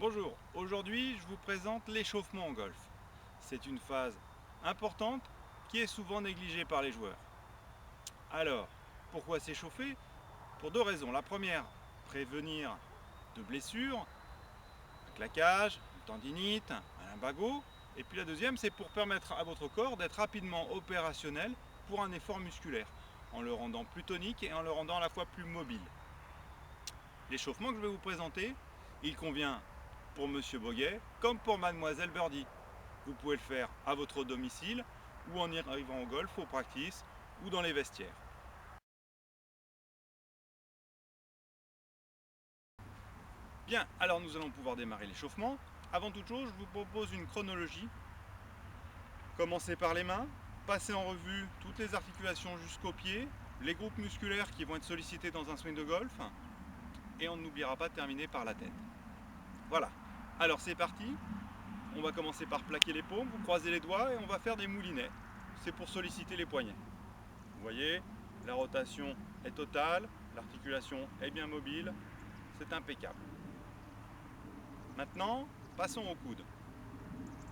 Bonjour, aujourd'hui je vous présente l'échauffement en golf. C'est une phase importante qui est souvent négligée par les joueurs. Alors, pourquoi s'échauffer? Pour deux raisons. La première, prévenir de blessures, un claquage, une tendinite, un lumbago. Et puis la deuxième, c'est pour permettre à votre corps d'être rapidement opérationnel pour un effort musculaire, en le rendant plus tonique et en le rendant à la fois plus mobile. L'échauffement que je vais vous présenter, il convient pour Monsieur Boguet comme pour Mademoiselle Birdie. Vous pouvez le faire à votre domicile ou en arrivant au golf, au practice ou dans les vestiaires. Bien, alors nous allons pouvoir démarrer l'échauffement. Avant toute chose, je vous propose une chronologie. Commencez par les mains, passez en revue toutes les articulations jusqu'aux pieds, les groupes musculaires qui vont être sollicités dans un swing de golf, et on n'oubliera pas de terminer par la tête. Voilà, alors c'est parti. On va commencer par plaquer les paumes, vous croisez les doigts et on va faire des moulinets. C'est pour solliciter les poignets. Vous voyez, la rotation est totale, l'articulation est bien mobile, c'est impeccable. Maintenant, passons au coude.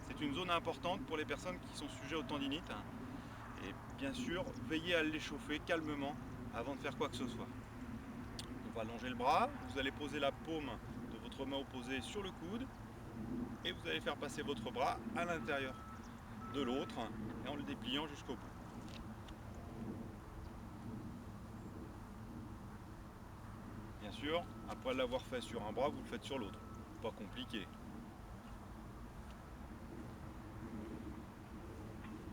C'est une zone importante pour les personnes qui sont sujettes aux tendinites. Et bien sûr, veillez à l'échauffer calmement avant de faire quoi que ce soit. On va allonger le bras, vous allez poser la paume de votre main opposée sur le coude et vous allez faire passer votre bras à l'intérieur de l'autre et en le dépliant jusqu'au bout. Bien sûr, après l'avoir fait sur un bras, vous le faites sur l'autre. Pas compliqué.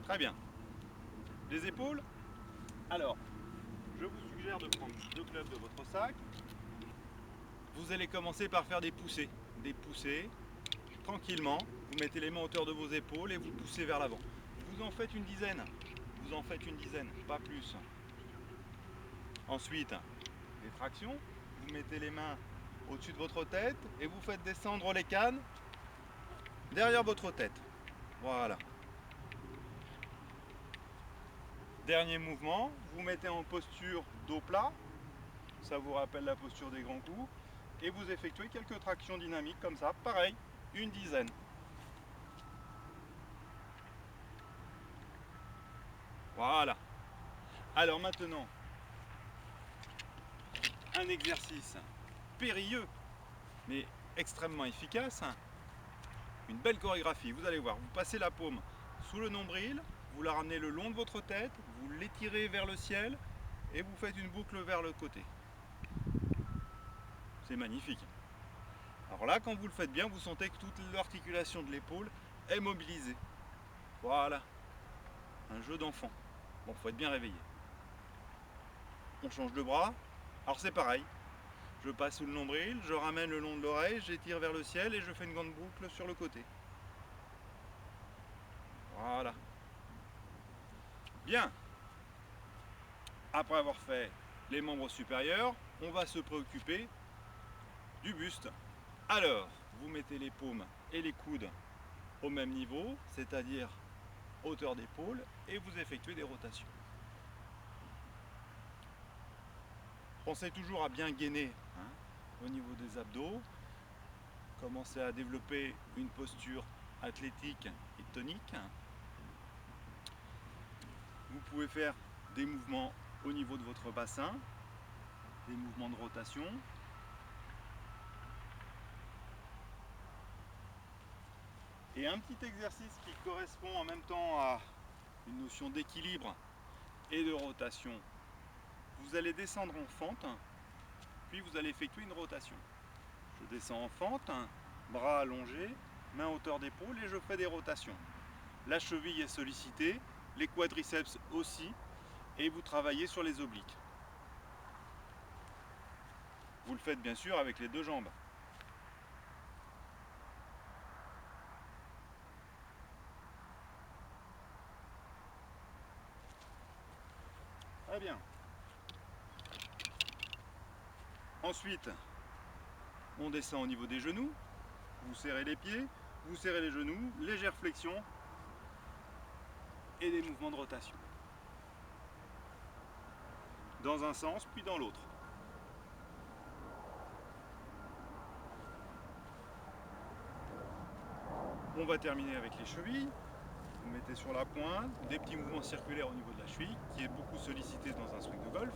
Très bien. Les épaules. Alors, je vous suggère de prendre deux clubs de votre sac. Vous allez commencer par faire des poussées. Des poussées, tranquillement. Vous mettez les mains à hauteur de vos épaules et vous poussez vers l'avant. Vous en faites une dizaine. Vous en faites une dizaine, pas plus. Ensuite, des tractions. Vous mettez les mains au-dessus de votre tête et vous faites descendre les cannes derrière votre tête. Voilà. Dernier mouvement, vous mettez en posture dos plat, ça vous rappelle la posture des grands coups, et vous effectuez quelques tractions dynamiques comme ça, pareil, une dizaine. Voilà. Alors maintenant, un exercice périlleux, mais extrêmement efficace, une belle chorégraphie, vous allez voir, vous passez la paume sous le nombril, vous la ramenez le long de votre tête, vous l'étirez vers le ciel, et vous faites une boucle vers le côté. C'est magnifique. Alors là, quand vous le faites bien, vous sentez que toute l'articulation de l'épaule est mobilisée. Voilà, un jeu d'enfant. Bon, faut être bien réveillé. On change de bras. Alors c'est pareil. Je passe sous le nombril, je ramène le long de l'oreille, j'étire vers le ciel et je fais une grande boucle sur le côté. Voilà. Bien. Après avoir fait les membres supérieurs, on va se préoccuper du buste. Alors, vous mettez les paumes et les coudes au même niveau, c'est-à-dire hauteur d'épaule, et vous effectuez des rotations. Pensez toujours à bien gainer au niveau des abdos. Commencez à développer une posture athlétique et tonique. Vous pouvez faire des mouvements au niveau de votre bassin, des mouvements de rotation. Et un petit exercice qui correspond en même temps à une notion d'équilibre et de rotation. Vous allez descendre en fente, puis vous allez effectuer une rotation. Je descends en fente, bras allongés, main à hauteur d'épaule et je fais des rotations. La cheville est sollicitée, les quadriceps aussi, et vous travaillez sur les obliques. Vous le faites bien sûr avec les deux jambes. Très bien. Ensuite, on descend au niveau des genoux, vous serrez les pieds, vous serrez les genoux, légère flexion et des mouvements de rotation. Dans un sens, puis dans l'autre. On va terminer avec les chevilles. Vous mettez sur la pointe des petits mouvements circulaires au niveau de la cheville, qui est beaucoup sollicité dans un swing de golf.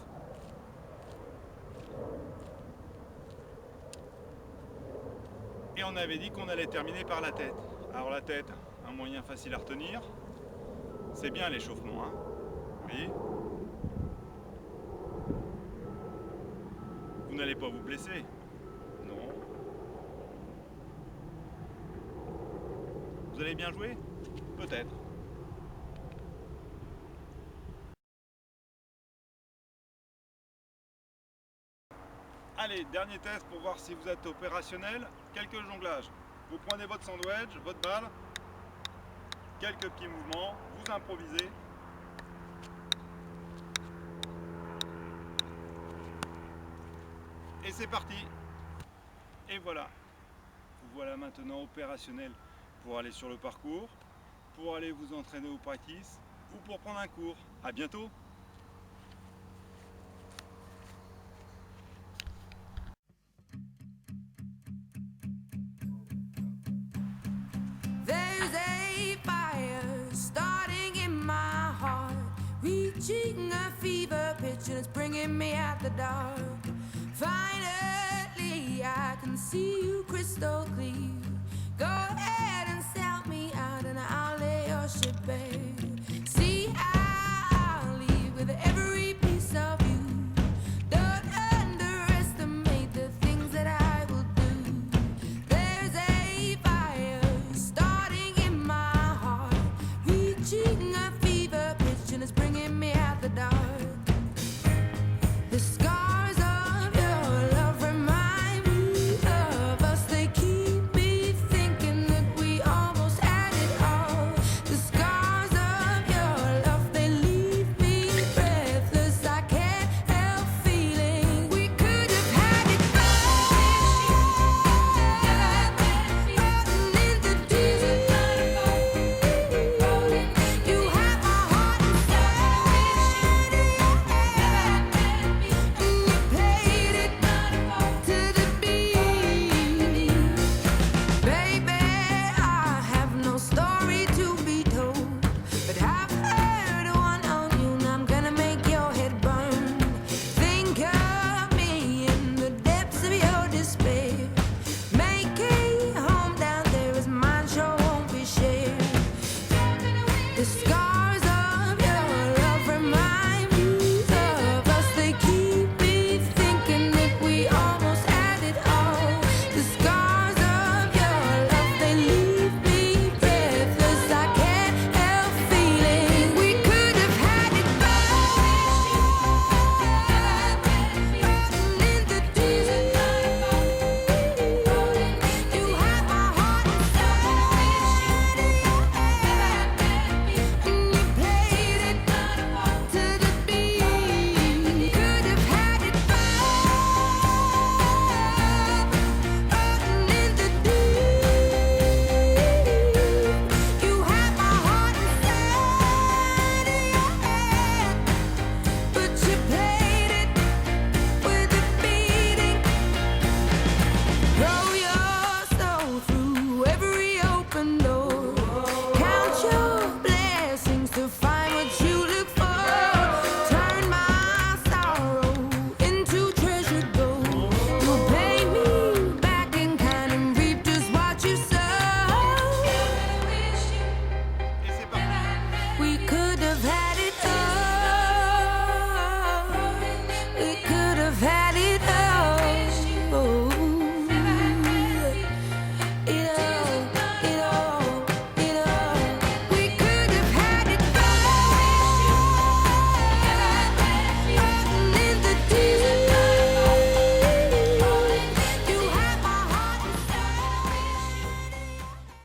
Et on avait dit qu'on allait terminer par la tête. Alors la tête, un moyen facile à retenir, c'est bien l'échauffement, hein. Vous voyez ? Vous n'allez pas vous blesser. Non. Vous allez bien jouer ? Peut-être. Allez, dernier test pour voir si vous êtes opérationnel. Quelques jonglages. Vous prenez votre sandwich, votre balle, quelques petits mouvements, vous improvisez. Et c'est parti. Et voilà. Vous voilà maintenant opérationnel pour aller sur le parcours, pour aller vous entraîner au practice ou pour prendre un cours. À bientôt. There's a fire starting in my heart, reaching a fever pitch and it's bringing me out the dark. Finally, I can see you crystal clear.